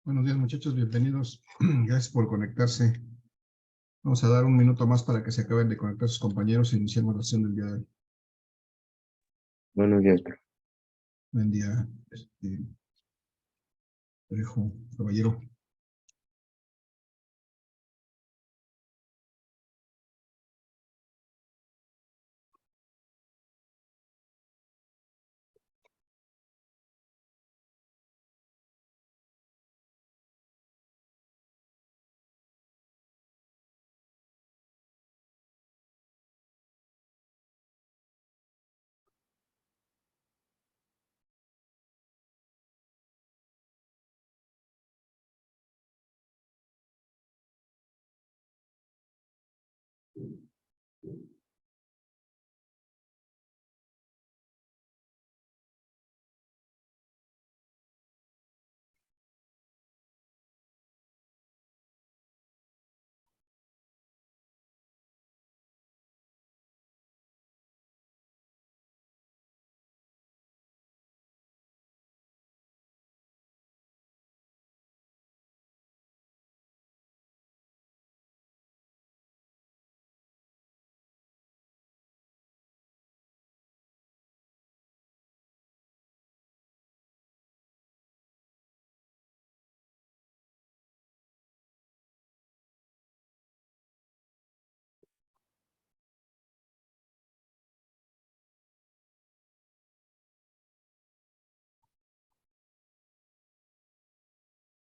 Buenos días, muchachos, bienvenidos. Gracias por conectarse. Vamos a dar un minuto más para que se acaben de conectar sus compañeros e iniciemos la sesión del día de hoy. Buenos días, profe. Buen día, Parejo, caballero.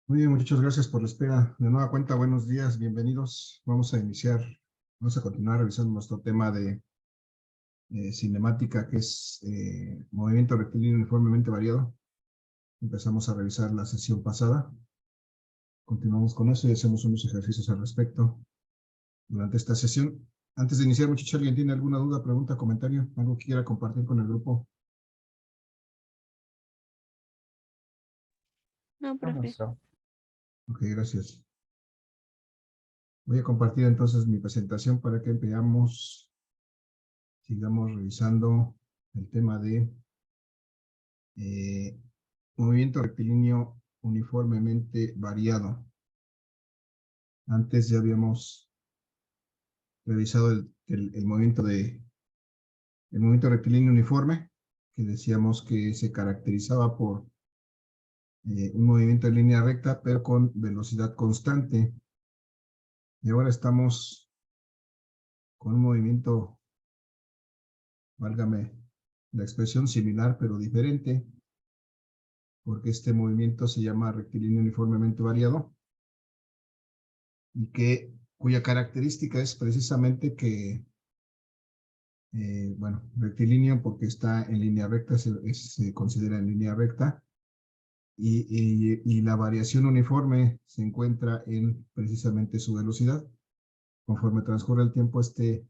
Muy bien, muchachos, gracias por la espera. De nueva cuenta, buenos días, bienvenidos. Vamos a continuar revisando nuestro tema de cinemática, que es movimiento rectilíneo uniformemente variado. Empezamos a revisar la sesión pasada. Continuamos con eso y hacemos unos ejercicios al respecto durante esta sesión. Antes de iniciar, muchachos, ¿alguien tiene alguna duda, pregunta, comentario? ¿Algo que quiera compartir con el grupo? No, profe. Ok, gracias. Voy a compartir entonces mi presentación para que sigamos revisando el tema de movimiento rectilíneo uniformemente variado. Antes ya habíamos revisado el movimiento rectilíneo uniforme, que decíamos que se caracterizaba por un movimiento en línea recta, pero con velocidad constante. Y ahora estamos con un movimiento, válgame la expresión, similar pero diferente, porque este movimiento se llama rectilíneo uniformemente variado, y cuya característica es precisamente que, bueno, rectilíneo porque está en línea recta, se considera en línea recta, y la variación uniforme se encuentra en precisamente su velocidad. Conforme transcurre el tiempo, este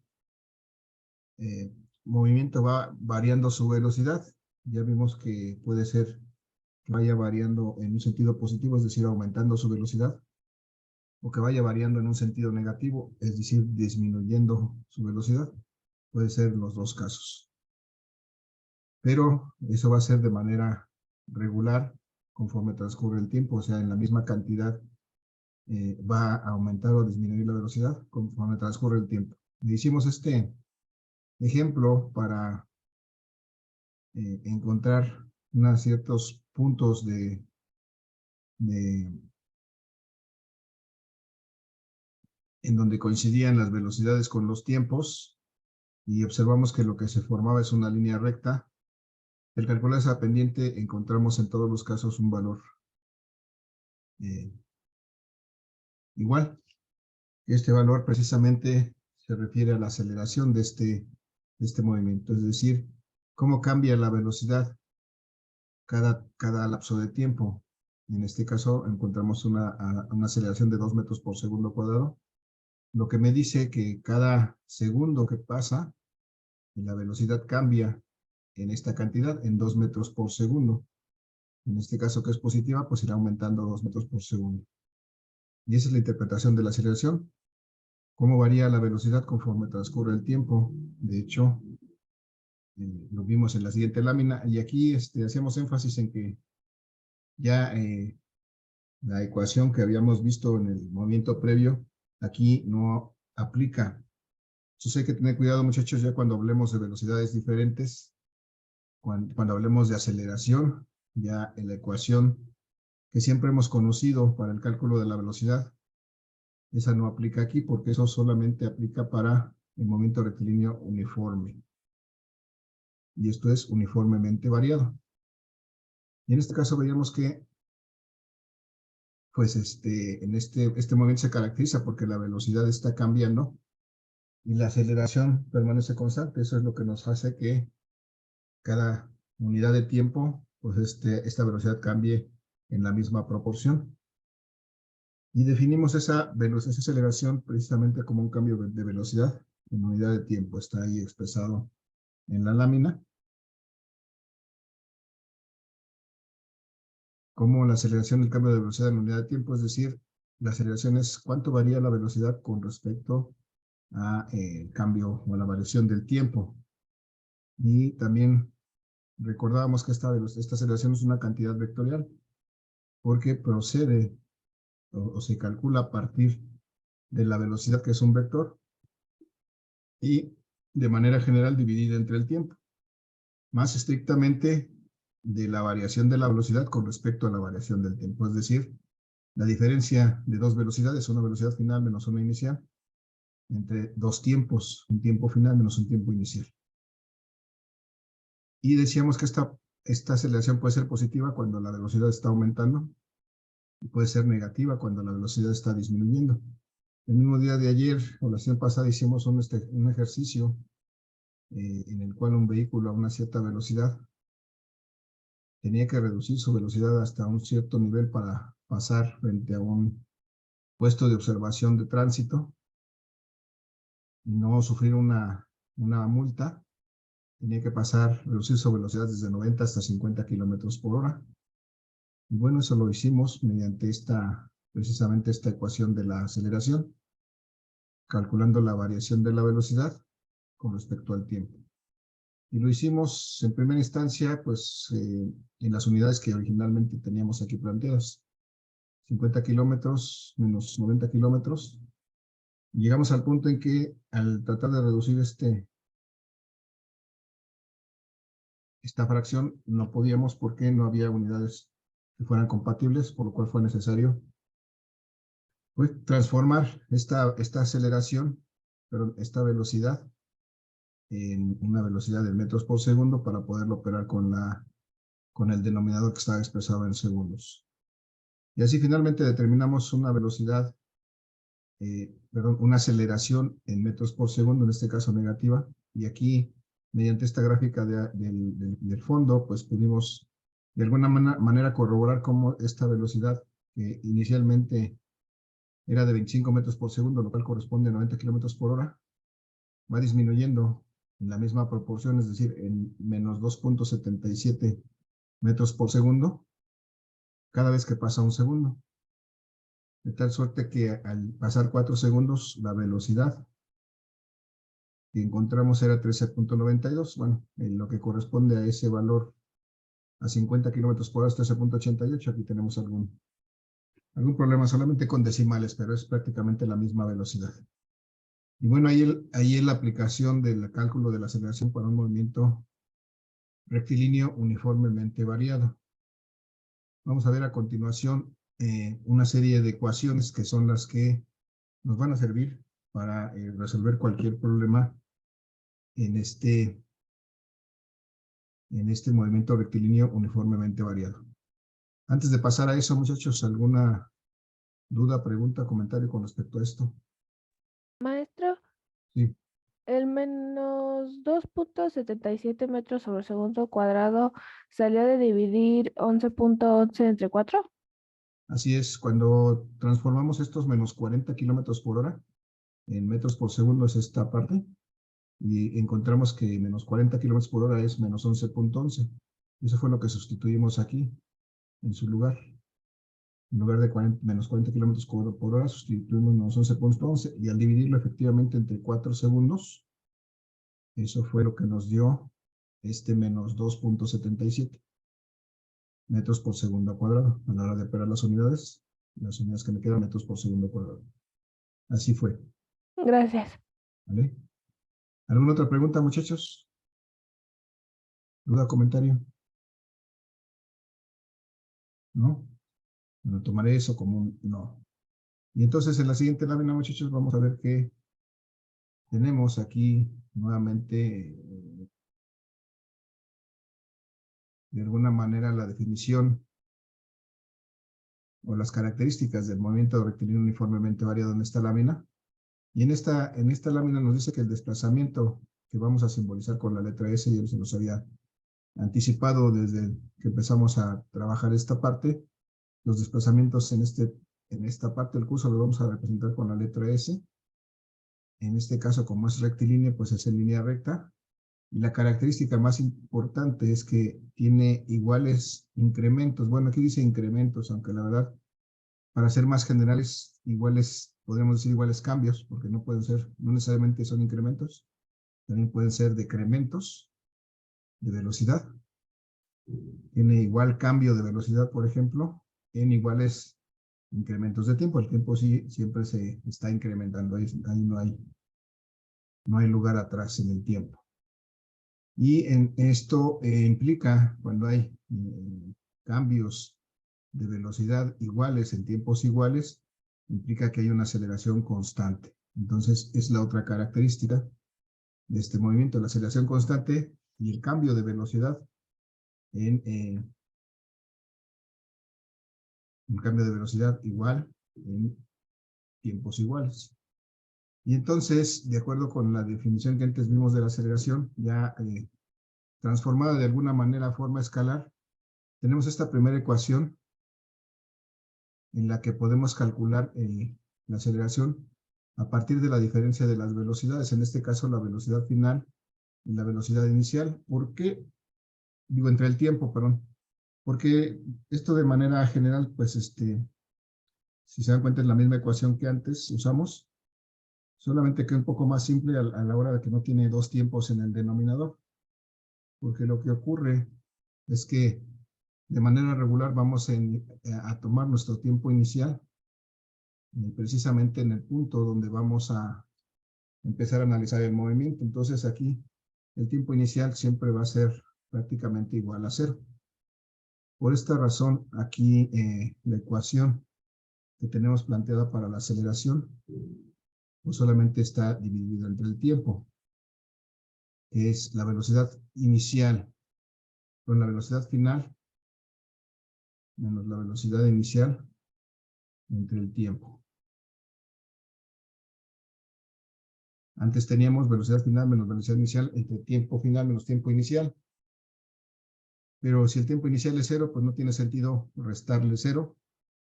movimiento va variando su velocidad. Ya vimos que puede ser que vaya variando en un sentido positivo, es decir, aumentando su velocidad, o que vaya variando en un sentido negativo, es decir, disminuyendo su velocidad. Puede ser los dos casos. Pero eso va a ser de manera regular conforme transcurre el tiempo, o sea, en la misma cantidad va a aumentar o disminuir la velocidad conforme transcurre el tiempo. Y hicimos este ejemplo para encontrar ciertos puntos en donde coincidían las velocidades con los tiempos, y observamos que lo que se formaba es una línea recta. Al calcular esa pendiente encontramos en todos los casos un valor igual. Este valor precisamente se refiere a la aceleración de este movimiento, es decir, cómo cambia la velocidad cada lapso de tiempo. En este caso encontramos una aceleración de 2 metros por segundo cuadrado, lo que me dice que cada segundo que pasa, la velocidad cambia en esta cantidad, en 2 metros por segundo. En este caso, que es positiva, pues irá aumentando 2 metros por segundo. Y esa es la interpretación de la aceleración. ¿Cómo varía la velocidad conforme transcurre el tiempo? De hecho, lo vimos en la siguiente lámina, y aquí hacemos énfasis en que ya La ecuación que habíamos visto en el movimiento previo, aquí no aplica. Entonces hay que tener cuidado, muchachos, ya cuando hablemos de velocidades diferentes, cuando hablemos de aceleración, ya en la ecuación que siempre hemos conocido para el cálculo de la velocidad, esa no aplica aquí porque eso solamente aplica para el movimiento rectilíneo uniforme. Y esto es uniformemente variado. Y en este caso veríamos que pues este movimiento se caracteriza porque la velocidad está cambiando y la aceleración permanece constante. Eso es lo que nos hace que cada unidad de tiempo, pues esta velocidad cambie en la misma proporción. Y definimos esa aceleración precisamente como un cambio de velocidad en unidad de tiempo. Está ahí expresado en la lámina. Como la aceleración del cambio de velocidad en unidad de tiempo, es decir, la aceleración es cuánto varía la velocidad con respecto a el cambio o la variación del tiempo. Y también recordábamos que esta aceleración es una cantidad vectorial porque procede o se calcula a partir de la velocidad, que es un vector, y de manera general dividida entre el tiempo. Más estrictamente de la variación de la velocidad con respecto a la variación del tiempo. Es decir, la diferencia de dos velocidades, una velocidad final menos una inicial, entre dos tiempos, un tiempo final menos un tiempo inicial. Y decíamos que esta aceleración puede ser positiva cuando la velocidad está aumentando y puede ser negativa cuando la velocidad está disminuyendo. El mismo día de ayer o la sesión pasada hicimos un ejercicio en el cual un vehículo a una cierta velocidad tenía que reducir su velocidad hasta un cierto nivel para pasar frente a un puesto de observación de tránsito y no sufrir una multa. Tenía que reducir su velocidad desde 90 hasta 50 kilómetros por hora. Y bueno, eso lo hicimos mediante precisamente esta ecuación de la aceleración, calculando la variación de la velocidad con respecto al tiempo. Y lo hicimos en primera instancia, pues, en las unidades que originalmente teníamos aquí planteadas. 50 kilómetros menos 90 kilómetros. Llegamos al punto en que al tratar de reducir esta fracción, no podíamos porque no había unidades que fueran compatibles, por lo cual fue necesario pues, transformar esta aceleración, pero esta velocidad, en una velocidad de metros por segundo para poderlo operar con el denominador que estaba expresado en segundos. Y así finalmente determinamos una velocidad, una aceleración en metros por segundo, en este caso negativa, y aquí, mediante esta gráfica del fondo, pues pudimos de alguna manera corroborar cómo esta velocidad, que inicialmente era de 25 metros por segundo, lo cual corresponde a 90 kilómetros por hora, va disminuyendo en la misma proporción, es decir, en menos 2.77 metros por segundo, cada vez que pasa un segundo. De tal suerte que al pasar 4 segundos, la velocidad que encontramos era 13.92. Bueno, en lo que corresponde a ese valor a 50 kilómetros por hora es 13.88. Aquí tenemos algún problema solamente con decimales, pero es prácticamente la misma velocidad. Y bueno, ahí es la aplicación del cálculo de la aceleración para un movimiento rectilíneo uniformemente variado. Vamos a ver a continuación una serie de ecuaciones que son las que nos van a servir para resolver cualquier problema en este movimiento rectilíneo uniformemente variado. Antes de pasar a eso, muchachos, ¿alguna duda, pregunta, comentario con respecto a esto? Maestro, Sí, el menos 2.77 metros sobre segundo cuadrado salió de dividir 11.11 entre 4. así es. Cuando transformamos estos menos 40 kilómetros por hora en metros por segundo es esta parte, y encontramos que menos 40 kilómetros por hora es menos 11.11. Eso fue lo que sustituimos aquí en su lugar. En lugar de menos 40 kilómetros por hora, sustituimos menos 11.11 y al dividirlo efectivamente entre 4 segundos, eso fue lo que nos dio menos 2.77 metros por segundo cuadrado a la hora de operar las unidades. las unidades que me quedan, metros por segundo cuadrado. Así fue. Gracias. ¿Vale? ¿Alguna otra pregunta, muchachos? ¿Duda, comentario? ¿No? Bueno, tomaré eso como un no. Y entonces en la siguiente lámina, muchachos, vamos a ver que tenemos aquí nuevamente de alguna manera la definición o las características del movimiento rectilíneo uniformemente variado en esta lámina. Y en esta lámina nos dice que el desplazamiento que vamos a simbolizar con la letra S, ya se los había anticipado desde que empezamos a trabajar esta parte. Los desplazamientos en esta parte del curso los vamos a representar con la letra S. En este caso, como es rectilíneo, pues es en línea recta. Y la característica más importante es que tiene iguales incrementos. Bueno, aquí dice incrementos, aunque la verdad, para ser más generales, iguales, podríamos decir iguales cambios, porque no pueden ser, no necesariamente son incrementos, también pueden ser decrementos de velocidad. Tiene igual cambio de velocidad, por ejemplo, en iguales incrementos de tiempo. El tiempo sí siempre se está incrementando, ahí no hay lugar atrás en el tiempo. Y esto implica, cuando hay cambios de velocidad iguales en tiempos iguales, implica que hay una aceleración constante. Entonces, es la otra característica de este movimiento, la aceleración constante y el cambio de velocidad en un cambio de velocidad igual en tiempos iguales. Y entonces, de acuerdo con la definición que antes vimos de la aceleración, ya transformada de alguna manera a forma escalar, tenemos esta primera ecuación en la que podemos calcular la aceleración a partir de la diferencia de las velocidades, en este caso la velocidad final y la velocidad inicial. ¿Por qué? Digo, entre el tiempo, perdón. Porque esto de manera general, pues si se dan cuenta es la misma ecuación que antes usamos, solamente que un poco más simple a la hora de que no tiene dos tiempos en el denominador. Porque lo que ocurre es que de manera regular vamos a tomar nuestro tiempo inicial precisamente en el punto donde vamos a empezar a analizar el movimiento. Entonces aquí el tiempo inicial siempre va a ser prácticamente igual a 0. Por esta razón, aquí la ecuación que tenemos planteada para la aceleración, pues solamente está dividida entre el tiempo, que es la velocidad inicial con la velocidad final, menos la velocidad inicial entre el tiempo. Antes teníamos velocidad final menos velocidad inicial entre tiempo final menos tiempo inicial. Pero si el tiempo inicial es 0, pues no tiene sentido restarle 0,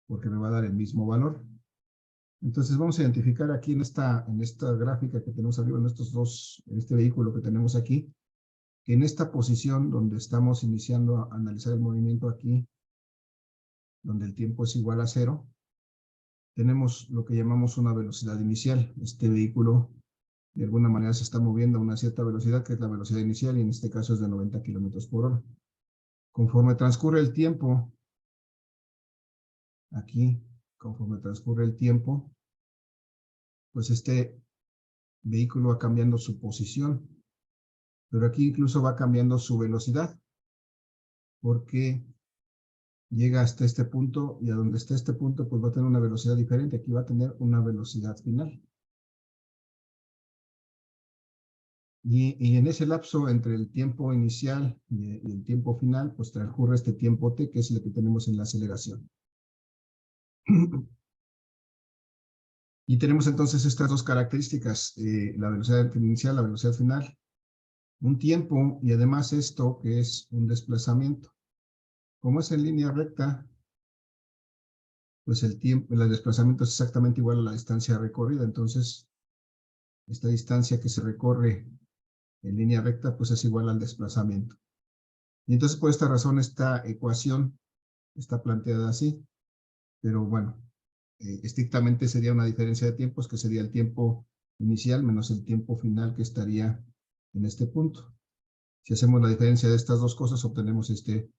porque me va a dar el mismo valor. Entonces vamos a identificar aquí en esta gráfica que tenemos arriba, en este vehículo que tenemos aquí, que en esta posición donde estamos iniciando a analizar el movimiento aquí, donde el tiempo es igual a 0, tenemos lo que llamamos una velocidad inicial. Este vehículo de alguna manera se está moviendo a una cierta velocidad, que es la velocidad inicial, y en este caso es de 90 kilómetros por hora. Conforme transcurre el tiempo, aquí, conforme transcurre el tiempo, pues este vehículo va cambiando su posición, pero aquí incluso va cambiando su velocidad, porque llega hasta este punto, y a donde está este punto, pues va a tener una velocidad diferente. Aquí va a tener una velocidad final. Y en ese lapso entre el tiempo inicial y el tiempo final, pues transcurre este tiempo t, que es lo que tenemos en la aceleración. Y tenemos entonces estas dos características, la velocidad inicial, la velocidad final, un tiempo y además esto que es un desplazamiento. Como es en línea recta, pues el desplazamiento es exactamente igual a la distancia recorrida. Entonces, esta distancia que se recorre en línea recta, pues es igual al desplazamiento. Y entonces, por esta razón, esta ecuación está planteada así. Pero bueno, estrictamente sería una diferencia de tiempos, que sería el tiempo inicial menos el tiempo final que estaría en este punto. Si hacemos la diferencia de estas dos cosas, obtenemos este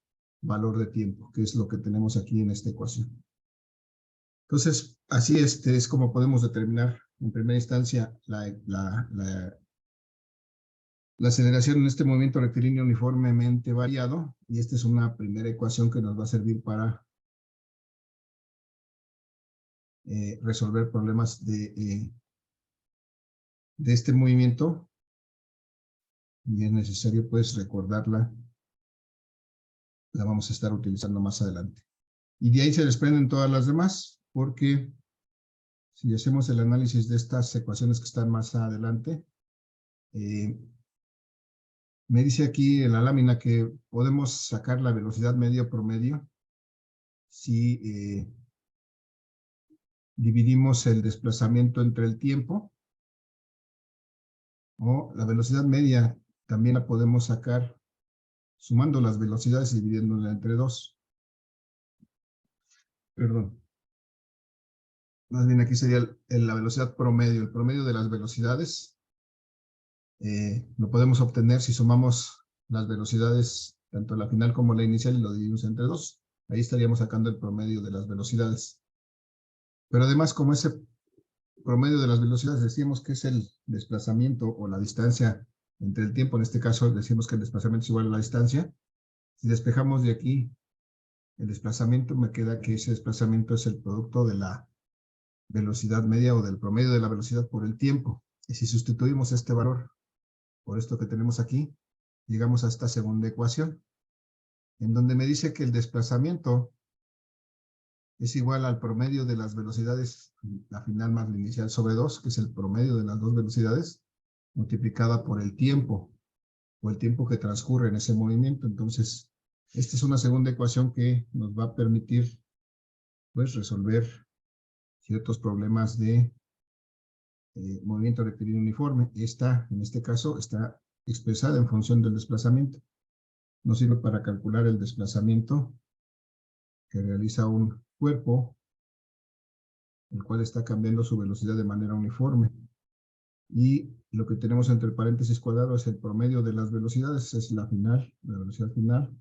valor de tiempo, que es lo que tenemos aquí en esta ecuación. Entonces, así es como podemos determinar en primera instancia la aceleración en este movimiento rectilíneo uniformemente variado, y esta es una primera ecuación que nos va a servir para resolver problemas de este movimiento, y es necesario pues recordarla, la vamos a estar utilizando más adelante. Y de ahí se desprenden todas las demás, porque si hacemos el análisis de estas ecuaciones que están más adelante, me dice aquí en la lámina que podemos sacar la velocidad media promedio si dividimos el desplazamiento entre el tiempo, o la velocidad media también la podemos sacar sumando las velocidades y dividiéndola entre 2. Perdón. Más bien aquí sería la velocidad promedio. El promedio de las velocidades lo podemos obtener si sumamos las velocidades, tanto la final como la inicial, y lo dividimos entre 2. Ahí estaríamos sacando el promedio de las velocidades. Pero además, como ese promedio de las velocidades decimos que es el desplazamiento o la distancia entre el tiempo, en este caso decimos que el desplazamiento es igual a la distancia. Si despejamos de aquí el desplazamiento, me queda que ese desplazamiento es el producto de la velocidad media o del promedio de la velocidad por el tiempo. Y si sustituimos este valor por esto que tenemos aquí, llegamos a esta segunda ecuación, en donde me dice que el desplazamiento es igual al promedio de las velocidades, la final más la inicial, sobre 2, que es el promedio de las dos velocidades, multiplicada por el tiempo, o el tiempo que transcurre en ese movimiento. Entonces, esta es una segunda ecuación que nos va a permitir, pues, resolver ciertos problemas de movimiento rectilíneo uniforme. Esta, en este caso, está expresada en función del desplazamiento. Nos sirve para calcular el desplazamiento que realiza un cuerpo, el cual está cambiando su velocidad de manera uniforme. Y lo que tenemos entre paréntesis cuadrado es el promedio de las velocidades, es la final, la velocidad final,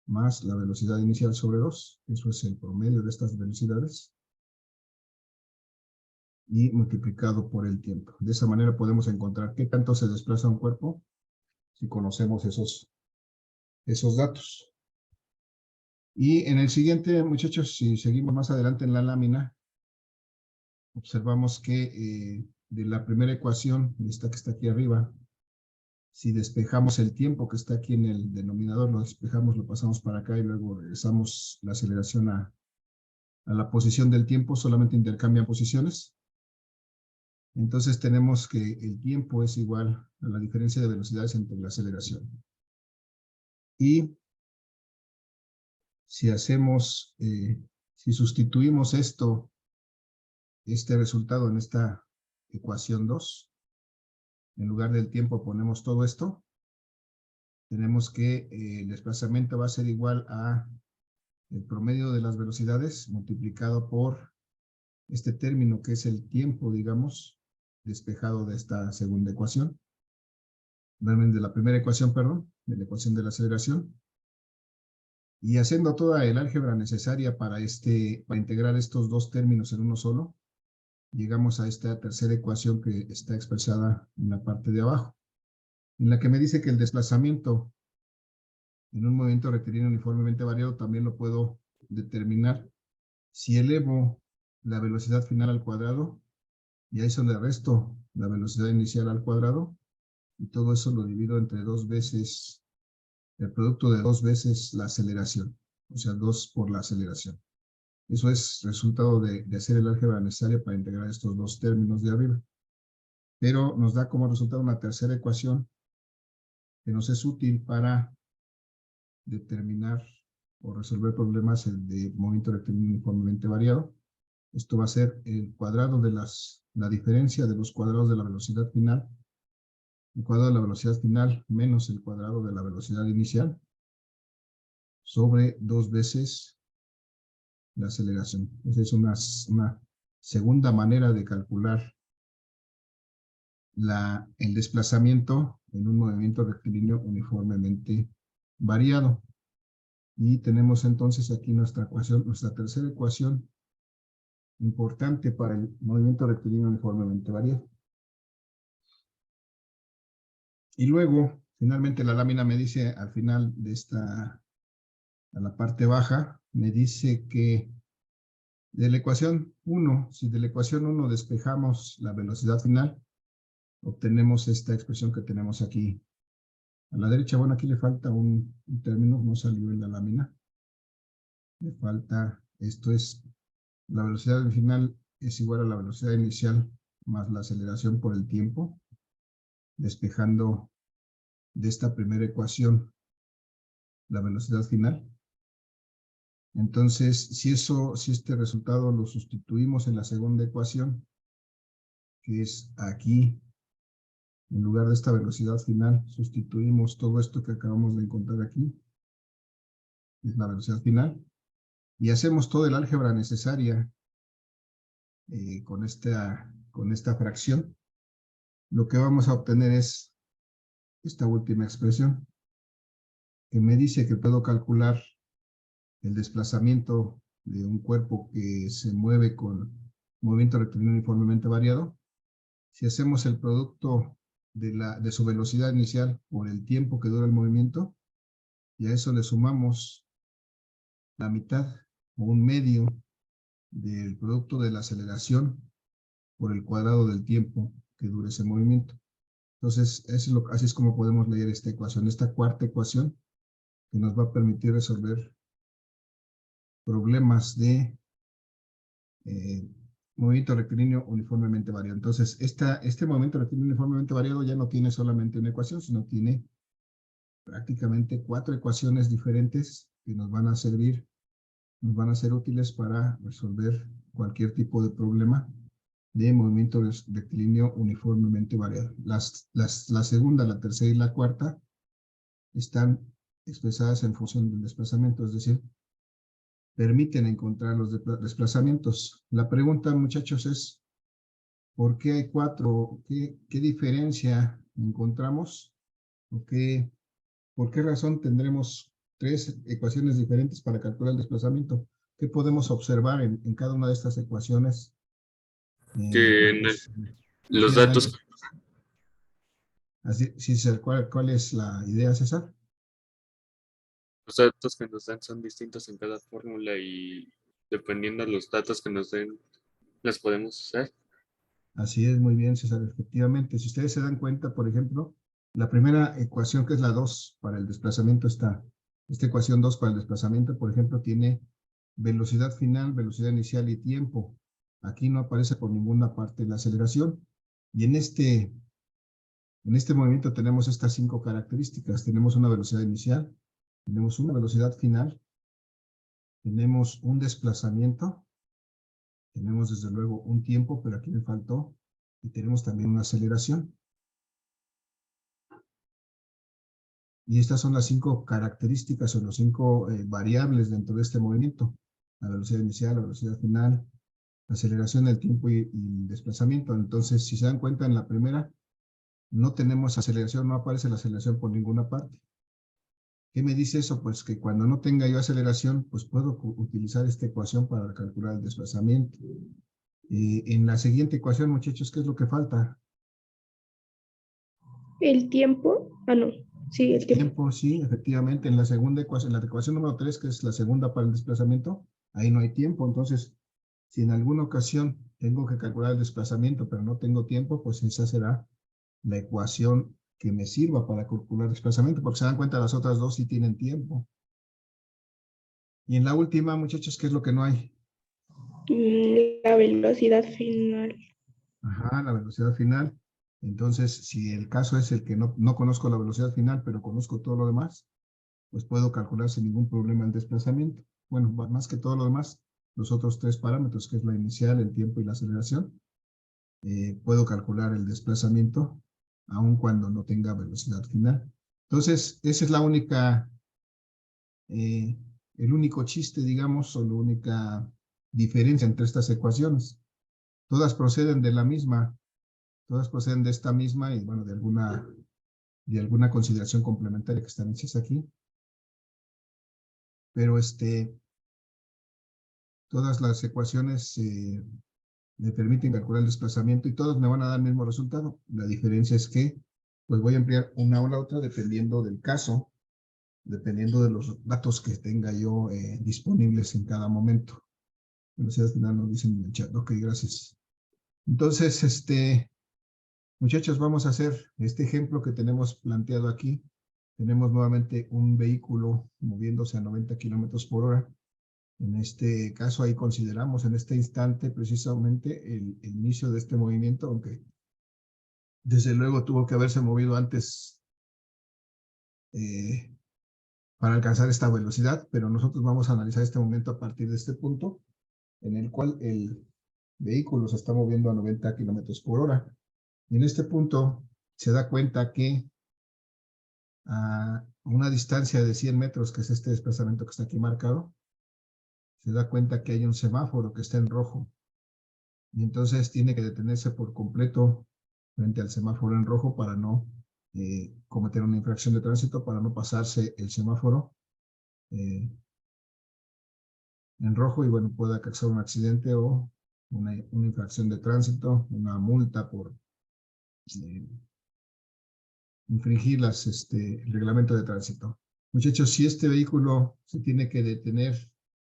más la velocidad inicial sobre 2. Eso es el promedio de estas velocidades, y multiplicado por el tiempo. De esa manera podemos encontrar qué tanto se desplaza un cuerpo si conocemos esos datos. Y en el siguiente, muchachos, si seguimos más adelante en la lámina, observamos que de la primera ecuación, esta que está aquí arriba, si despejamos el tiempo que está aquí en el denominador, lo despejamos, lo pasamos para acá y luego regresamos la aceleración a la posición del tiempo, solamente intercambian posiciones. Entonces tenemos que el tiempo es igual a la diferencia de velocidades entre la aceleración. Y si hacemos, si sustituimos este resultado en esta ecuación 2, en lugar del tiempo ponemos todo esto, tenemos que el desplazamiento va a ser igual a el promedio de las velocidades multiplicado por este término que es el tiempo, digamos, despejado de esta segunda ecuación. De la primera ecuación, perdón, de la ecuación de la aceleración. Y haciendo toda el álgebra necesaria para integrar estos dos términos en uno solo, llegamos a esta tercera ecuación que está expresada en la parte de abajo, en la que me dice que el desplazamiento en un movimiento rectilíneo uniformemente variado también lo puedo determinar si elevo la velocidad final al cuadrado, y ahí es donde resto la velocidad inicial al cuadrado, y todo eso lo divido entre 2 veces, el producto de 2 veces la aceleración, o sea, 2 por la aceleración. Eso es resultado de hacer el álgebra necesaria para integrar estos dos términos de arriba. Pero nos da como resultado una tercera ecuación que nos es útil para determinar o resolver problemas de movimiento rectilíneo uniformemente variado. Esto va a ser el cuadrado de la diferencia de los cuadrados de la velocidad final, el cuadrado de la velocidad final menos el cuadrado de la velocidad inicial, sobre 2 veces la aceleración. Esa es una segunda manera de calcular el desplazamiento en un movimiento rectilíneo uniformemente variado. Y tenemos entonces aquí nuestra ecuación, nuestra tercera ecuación, importante para el movimiento rectilíneo uniformemente variado. Y luego, finalmente, la lámina me dice al final de esta, a la parte baja, me dice que de la ecuación 1, si de la ecuación 1 despejamos la velocidad final, obtenemos esta expresión que tenemos aquí a la derecha. Bueno, aquí le falta un término, no salió en la lámina. Le falta, esto es, la velocidad final es igual a la velocidad inicial más la aceleración por el tiempo, despejando de esta primera ecuación la velocidad final. Entonces, si este resultado lo sustituimos en la segunda ecuación, que es aquí, en lugar de esta velocidad final, sustituimos todo esto que acabamos de encontrar aquí, que es la velocidad final, y hacemos todo el álgebra necesaria con esta fracción. Lo que vamos a obtener es esta última expresión, que me dice que puedo calcular el desplazamiento de un cuerpo que se mueve con movimiento rectilíneo uniformemente variado. Si hacemos el producto de su velocidad inicial por el tiempo que dura el movimiento, y a eso le sumamos la mitad o un medio del producto de la aceleración por el cuadrado del tiempo que dure ese movimiento. Entonces, así es como podemos leer esta ecuación, esta cuarta ecuación, que nos va a permitir resolver problemas de movimiento rectilíneo uniformemente variado. Entonces, este movimiento rectilíneo uniformemente variado ya no tiene solamente una ecuación, sino tiene prácticamente 4 ecuaciones diferentes que nos van a servir, nos van a ser útiles para resolver cualquier tipo de problema de movimiento rectilíneo uniformemente variado. La segunda, la tercera y la cuarta están expresadas en función del desplazamiento, es decir, permiten encontrar los desplazamientos. La pregunta, muchachos, es ¿por qué hay 4? ¿Qué diferencia encontramos? ¿Por qué razón tendremos 3 ecuaciones diferentes para calcular el desplazamiento? ¿Qué podemos observar en cada una de estas ecuaciones? Que los Sí, datos, adelante. Así, sí, César, ¿cuál es la idea, César? los datos que nos dan son distintos en cada fórmula y dependiendo de los datos que nos den, las podemos usar. Así es, muy bien, César, efectivamente. Si ustedes se dan cuenta, por ejemplo, la primera ecuación, que es la 2 para el desplazamiento, esta ecuación 2 para el desplazamiento, por ejemplo, tiene velocidad final, velocidad inicial y tiempo. Aquí no aparece por ninguna parte la aceleración. Y en este movimiento tenemos estas 5 características. Tenemos una velocidad inicial, tenemos una velocidad final, tenemos un desplazamiento, tenemos desde luego un tiempo, pero aquí me faltó, y tenemos también una aceleración. Y estas son las 5 características o las 5 variables dentro de este movimiento. La velocidad inicial, la velocidad final, la aceleración, el tiempo y el desplazamiento. Entonces, si se dan cuenta, en la primera no tenemos aceleración, no aparece la aceleración por ninguna parte. ¿Qué me dice eso? Pues que cuando no tenga yo aceleración, pues puedo utilizar esta ecuación para calcular el desplazamiento. En la siguiente ecuación, muchachos, ¿qué es lo que falta? El tiempo. Ah, no. Sí, el tiempo. Tiempo, sí, efectivamente. En la segunda ecuación, la ecuación número 3, que es la segunda para el desplazamiento, ahí no hay tiempo. Entonces, si en alguna ocasión tengo que calcular el desplazamiento, pero no tengo tiempo, pues esa será la ecuación que me sirva para calcular el desplazamiento, porque se dan cuenta las otras dos sí tienen tiempo. Y en la última, muchachos, ¿qué es lo que no hay? La velocidad final. Ajá, la velocidad final. Entonces, si el caso es el que no conozco la velocidad final, pero conozco todo lo demás, pues puedo calcular sin ningún problema el desplazamiento. Bueno, más que todo lo demás, los otros 3 parámetros, que es la inicial, el tiempo y la aceleración, puedo calcular el desplazamiento aun cuando no tenga velocidad final. Entonces, esa es la única, el único chiste, digamos, o la única diferencia entre estas ecuaciones. Todas proceden de la misma, todas proceden de esta misma y, bueno, de alguna consideración complementaria que están hechas aquí. Pero Todas las ecuaciones me permiten calcular el desplazamiento y todos me van a dar el mismo resultado. La diferencia es que pues voy a emplear una o la otra dependiendo del caso, dependiendo de los datos que tenga yo disponibles en cada momento. Velocidad final nos dicen en el chat. Ok, gracias. Entonces, muchachos, vamos a hacer este ejemplo que tenemos planteado aquí. Tenemos nuevamente un vehículo moviéndose a 90 kilómetros por hora. En este caso, ahí consideramos en este instante precisamente el inicio de este movimiento, aunque desde luego tuvo que haberse movido antes para alcanzar esta velocidad, pero nosotros vamos a analizar este momento a partir de este punto en el cual el vehículo se está moviendo a 90 kilómetros por hora. Y en este punto se da cuenta que a una distancia de 100 metros, que es este desplazamiento que está aquí marcado, se da cuenta que hay un semáforo que está en rojo. Y entonces tiene que detenerse por completo frente al semáforo en rojo para no cometer una infracción de tránsito, para no pasarse el semáforo en rojo y bueno, pueda causar un accidente o una infracción de tránsito, una multa por infringir el reglamento de tránsito. Muchachos, si este vehículo se tiene que detener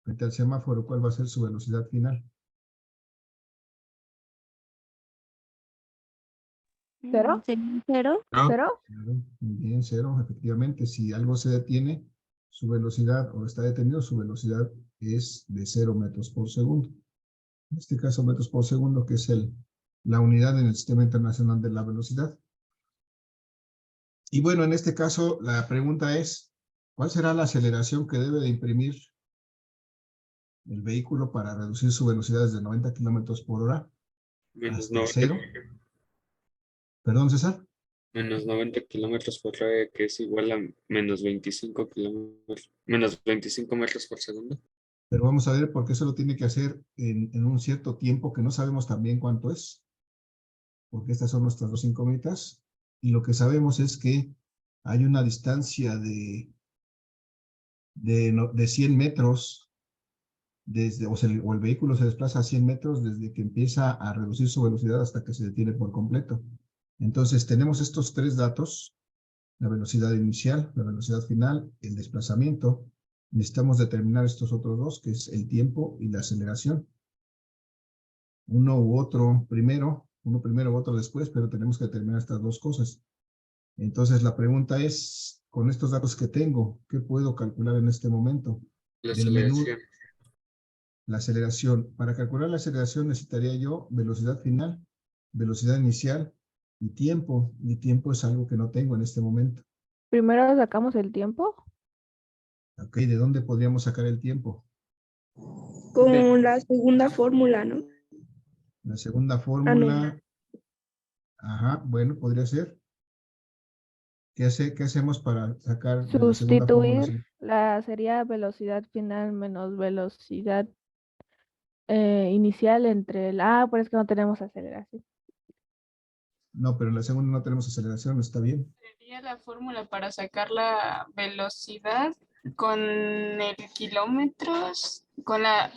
frente al semáforo, ¿cuál va a ser su velocidad final? ¿Cero? ¿Cero? No, ¿Cero? Claro, muy bien, cero. Efectivamente, si algo se detiene, su velocidad o está detenido, su velocidad es de 0 metros por segundo. En este caso, metros por segundo, que es la unidad en el Sistema Internacional de la Velocidad. Y bueno, en este caso, la pregunta es, ¿cuál será la aceleración que debe de imprimir el vehículo para reducir su velocidad desde 90 kilómetros por hora menos hasta 90, 0? Perdón, César. menos 90 kilómetros por hora, que es igual a menos 25 kilómetros, menos 25 metros por segundo. Pero vamos a ver por qué eso lo tiene que hacer en un cierto tiempo que no sabemos también cuánto es, porque estas son nuestras dos incógnitas, y lo que sabemos es que hay una distancia de 100 metros, o el vehículo se desplaza a 100 metros desde que empieza a reducir su velocidad hasta que se detiene por completo. Entonces tenemos estos tres datos, la velocidad inicial, la velocidad final, el desplazamiento. Necesitamos determinar estos otros dos, que es el tiempo y la aceleración. Uno u otro primero, uno primero u otro después, pero tenemos que determinar estas dos cosas. Entonces la pregunta es, con estos datos que tengo, ¿qué puedo calcular en este momento? La Del menú, aceleración, la aceleración. Para calcular la aceleración necesitaría yo velocidad final, velocidad inicial y tiempo. Y tiempo es algo que no tengo en este momento. Primero sacamos el tiempo. Ok, ¿de dónde podríamos sacar el tiempo? Con la segunda fórmula, ¿no? La segunda Ah, no. fórmula, ajá, bueno, podría ser. ¿Qué hacemos para sacar de la segunda fórmula? Sustituir sería velocidad final menos velocidad inicial entre pero es que no tenemos aceleración. No, pero en la segunda no tenemos aceleración, está bien. Sería la fórmula para sacar la velocidad con el kilómetros, con la...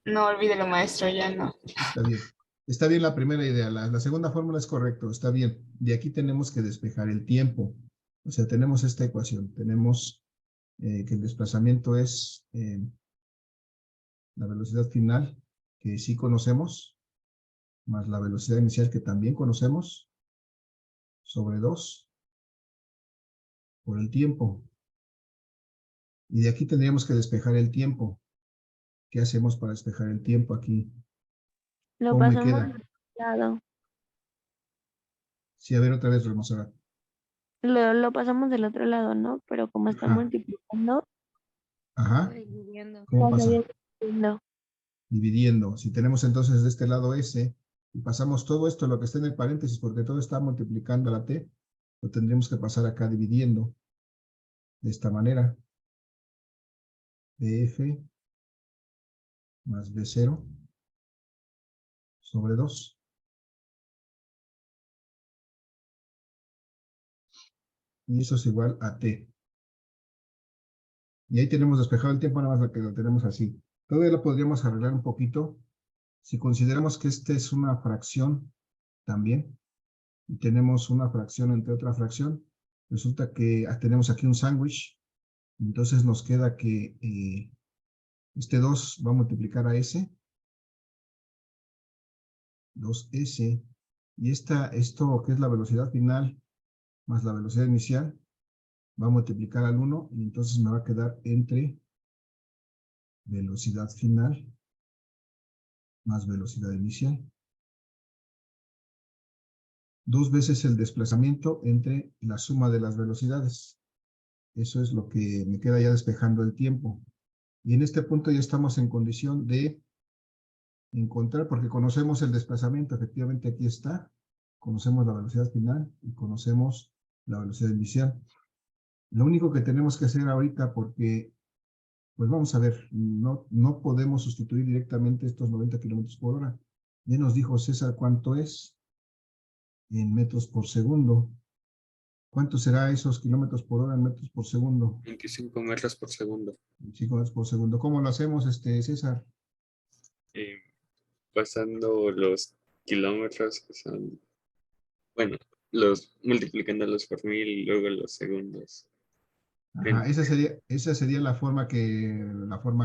No, olvídelo, maestro, ya no. Está bien. Está bien la primera idea. La segunda fórmula es correcto, está bien. De aquí tenemos que despejar el tiempo. O sea, tenemos esta ecuación. Tenemos que el desplazamiento es la velocidad final, que sí conocemos, más la velocidad inicial, que también conocemos, sobre 2 por el tiempo. Y de aquí tendríamos que despejar el tiempo. ¿Qué hacemos para despejar el tiempo aquí? Lo ¿Cómo me pasamos queda? al lado. Sí, a ver otra vez, Hermosa. Lo pasamos del otro lado, ¿no? Pero como está Ajá. multiplicando, Ajá. dividiendo. ¿Cómo pasa? Dividiendo. Dividiendo. Si tenemos entonces de este lado S y pasamos todo esto, lo que está en el paréntesis, porque todo está multiplicando a la T, lo tendríamos que pasar acá dividiendo de esta manera. BF más B0 sobre 2. Y eso es igual a T. Y ahí tenemos despejado el tiempo, nada más que lo tenemos así. Todavía lo podríamos arreglar un poquito. Si consideramos que esta es una fracción también, y tenemos una fracción entre otra fracción, resulta que tenemos aquí un sándwich. Entonces nos queda que este 2 va a multiplicar a S, 2S, y esto que es la velocidad final más la velocidad inicial, va a multiplicar al 1, y entonces me va a quedar entre velocidad final más velocidad inicial. 2 veces el desplazamiento entre la suma de las velocidades. Eso es lo que me queda ya despejando el tiempo. Y en este punto ya estamos en condición de encontrar, porque conocemos el desplazamiento, efectivamente aquí está. Conocemos la velocidad final y conocemos la velocidad inicial. Lo único que tenemos que hacer ahorita, porque, pues vamos a ver, no podemos sustituir directamente estos 90 kilómetros por hora. Ya nos dijo César cuánto es en metros por segundo. ¿Cuánto será esos kilómetros por hora en metros por segundo? 25 metros por segundo. 25 metros por segundo. ¿Cómo lo hacemos, César? Pasando los kilómetros que son, bueno, multiplicándolos por 1000 y luego los segundos. Ajá, esa sería la forma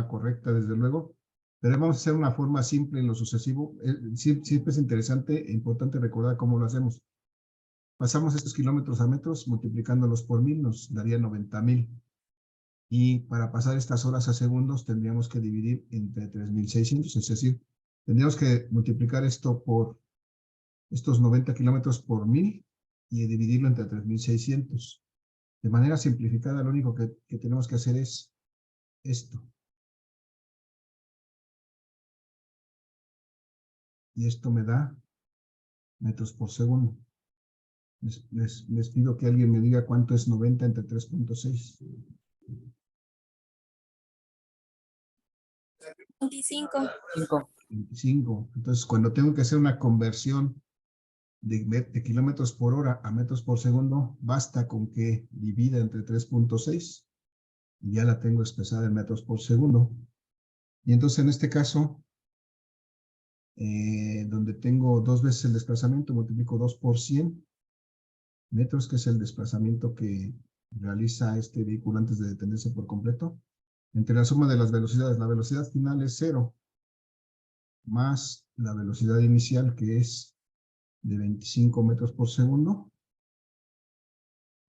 correcta, desde luego. Pero vamos a hacer una forma simple en lo sucesivo. Siempre es interesante e importante recordar cómo lo hacemos. Pasamos estos kilómetros a metros, multiplicándolos por 1000, nos daría 90,000. Y para pasar estas horas a segundos, tendríamos que dividir entre 3600, es decir, tendríamos que multiplicar esto por estos 90 kilómetros por 1000 y dividirlo entre 3600. De manera simplificada, lo único que tenemos que hacer es esto. Y esto me da metros por segundo. Les pido que alguien me diga cuánto es 90 entre 3.6. 25. 25. Entonces, cuando tengo que hacer una conversión de kilómetros por hora a metros por segundo, basta con que divida entre 3.6 y ya la tengo expresada en metros por segundo. Y entonces, en este caso, donde tengo 2 veces el desplazamiento, multiplico 2 por 100 metros, que es el desplazamiento que realiza este vehículo antes de detenerse por completo, entre la suma de las velocidades. La velocidad final es 0, más la velocidad inicial, que es de 25 metros por segundo.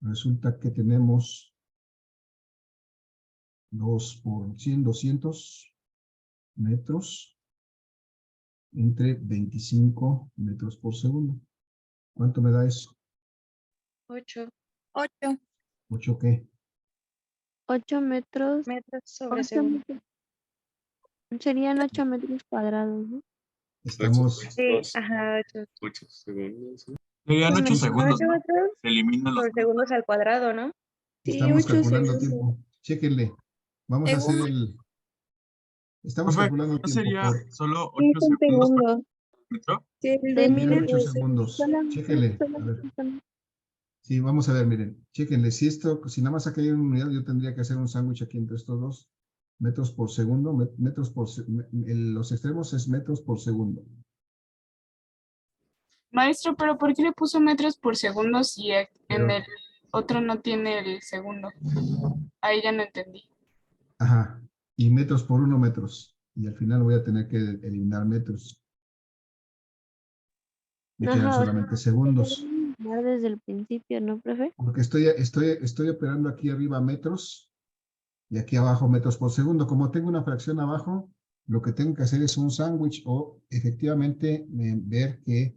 Resulta que tenemos 2 por 100, 200 metros entre 25 metros por segundo. ¿Cuánto me da eso? 8 ¿8 qué? 8 metros. metros sobre 8 segundo. metros. Serían 8 metros cuadrados, ¿no? Estamos... Sí, ajá, 8 segundos. ¿no? Serían 8 segundos, 8 ¿no? metros Se eliminan los por segundos al cuadrado, ¿no? Sí, Estamos 8 calculando segundos. tiempo. Chéquenle. Vamos a hacer el... Estamos Profe, calculando el ¿no tiempo sería por... solo 8 Sí, son segundos por segundos. metro? Sí, el Se Miren, dominio 8 es segundos. Solamente, Chéquenle. A ver. solamente. Sí, vamos a ver, miren. Chéquenle. Si nada más aquí hay una unidad, yo tendría que hacer un sándwich aquí entre estos dos. Metros por segundo. Los extremos es metros por segundo. Maestro, pero ¿por qué le puso metros por segundo si en Pero- el otro no tiene el segundo? Ahí ya no entendí. Ajá. Y metros por 1 metros. Y al final voy a tener que eliminar metros. Me quedan Ajá, o sea, solamente segundos. deberíamos empezar desde el principio, ¿no, profe? Porque estoy operando aquí arriba metros y aquí abajo metros por segundo. Como tengo una fracción abajo, lo que tengo que hacer es un sándwich o efectivamente ver que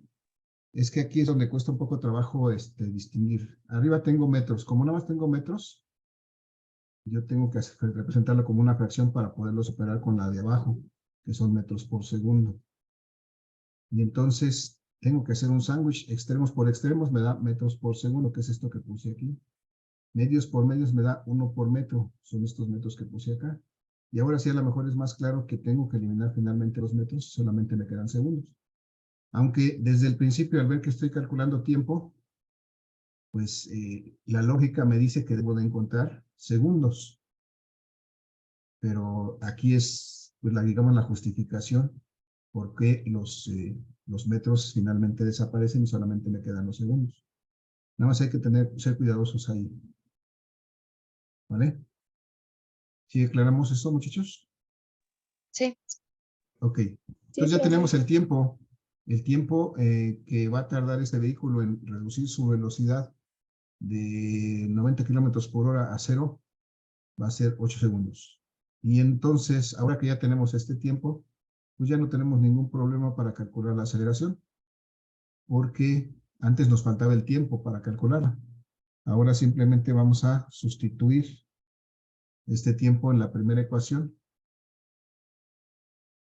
es que aquí es donde cuesta un poco trabajo distinguir. Arriba tengo metros. Como nada más tengo metros, yo tengo que representarlo como una fracción para poderlos operar con la de abajo, que son metros por segundo. Y entonces tengo que hacer un sándwich, extremos por extremos me da metros por segundo, que es esto que puse aquí. Medios por medios me da 1 por metro, son estos metros que puse acá. Y ahora sí a lo mejor es más claro que tengo que eliminar finalmente los metros, solamente me quedan segundos. Aunque desde el principio, al ver que estoy calculando tiempo, pues la lógica me dice que debo de encontrar segundos. Pero aquí es, pues, digamos, la justificación por qué los metros finalmente desaparecen y solamente me quedan los segundos. Nada más hay que ser cuidadosos ahí. ¿Vale? ¿Sí aclaramos esto, muchachos? Sí. Ok. Sí, Entonces ya profe. tenemos el tiempo que va a tardar este vehículo en reducir su velocidad de 90 kilómetros por hora a 0, va a ser 8 segundos. Y entonces, ahora que ya tenemos este tiempo, pues ya no tenemos ningún problema para calcular la aceleración, porque antes nos faltaba el tiempo para calcularla. Ahora simplemente vamos a sustituir este tiempo en la primera ecuación,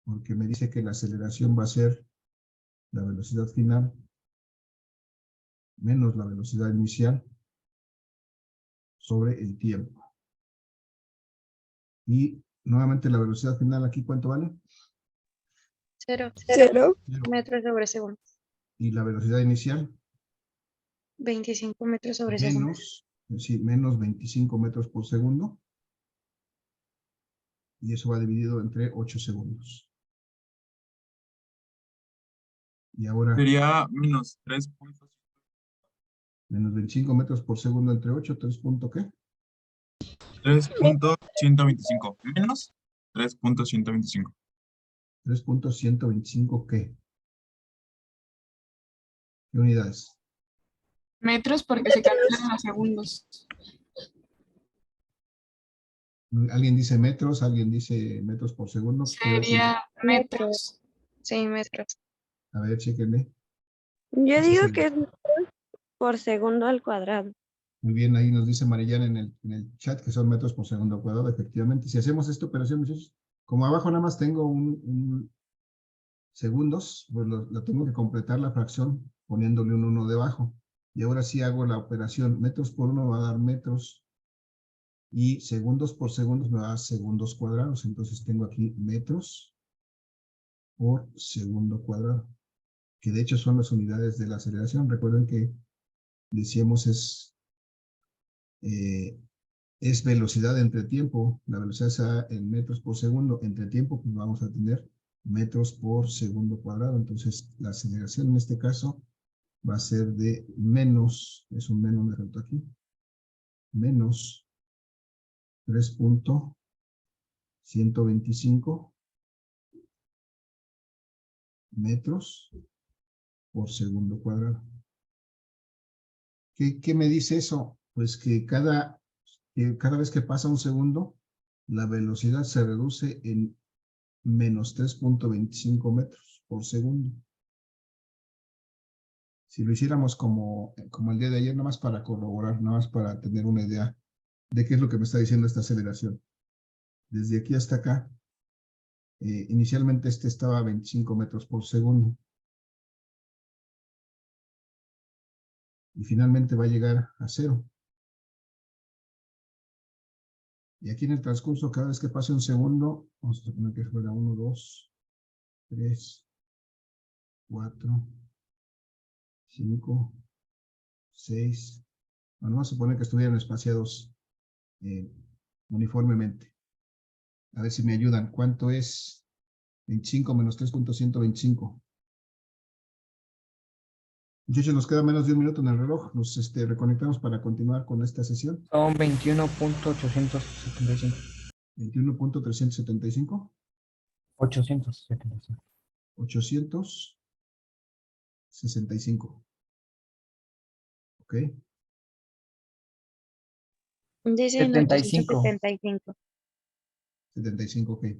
porque me dice que la aceleración va a ser la velocidad final menos la velocidad inicial sobre el tiempo. Y nuevamente la velocidad final aquí, ¿cuánto vale? 0 0. metros sobre segundo. Y la velocidad inicial 25 metros sobre segundo. menos, es decir, menos 25 metros por segundo. Y eso va dividido entre 8 segundos. Y ahora, Sería menos 3 puntos. menos 25 metros por segundo entre 8, 3 punto, ¿qué? 3.125 menos 3.125. 3.125, ¿qué? ¿Qué unidades? Metros porque se calculan los segundos. Alguien dice metros, alguien dice metros por segundo. ¿Qué decís? Sería metros. Sí, metros. A ver, chéquenle. Yo Ese digo es el- que es por segundo al cuadrado. Muy bien, ahí nos dice Marillana en el chat que son metros por segundo al cuadrado, efectivamente. Si hacemos esta operación, muchachos, como abajo nada más tengo un segundos, pues lo tengo que completar la fracción poniéndole un 1 debajo. Y ahora sí hago la operación. Metros por 1 va a dar metros. Y segundos por segundos me va a dar segundos cuadrados. Entonces tengo aquí metros por segundo cuadrado. Que de hecho son las unidades de la aceleración. Recuerden que decíamos es velocidad entre tiempo. La velocidad sea en metros por segundo. Entre tiempo, pues vamos a tener metros por segundo cuadrado. Entonces, la aceleración en este caso va a ser de menos, es un menos, me faltó aquí, menos 3.125 metros por segundo cuadrado. ¿Qué me dice eso? Pues que cada vez que pasa un segundo, la velocidad se reduce en menos 3.25 metros por segundo. Si lo hiciéramos como el día de ayer, nada más para corroborar, nada más para tener una idea de qué es lo que me está diciendo esta aceleración. Desde aquí hasta acá, inicialmente este estaba a 25 metros por segundo. Y finalmente va a llegar a 0. Y aquí en el transcurso, cada vez que pase un segundo, vamos a suponer que fuera 1, 2, 3, 4, 5, 6. Bueno, vamos a suponer que estuvieran espaciados uniformemente. A ver si me ayudan. ¿Cuánto es 25 menos 3.125? Muchachos, nos queda menos de un minuto en el reloj. Nos reconectamos para continuar con esta sesión. Son 21.875. 21.375. 875. 865. Ok. Dicen 75. 875. 75, ok, perdón.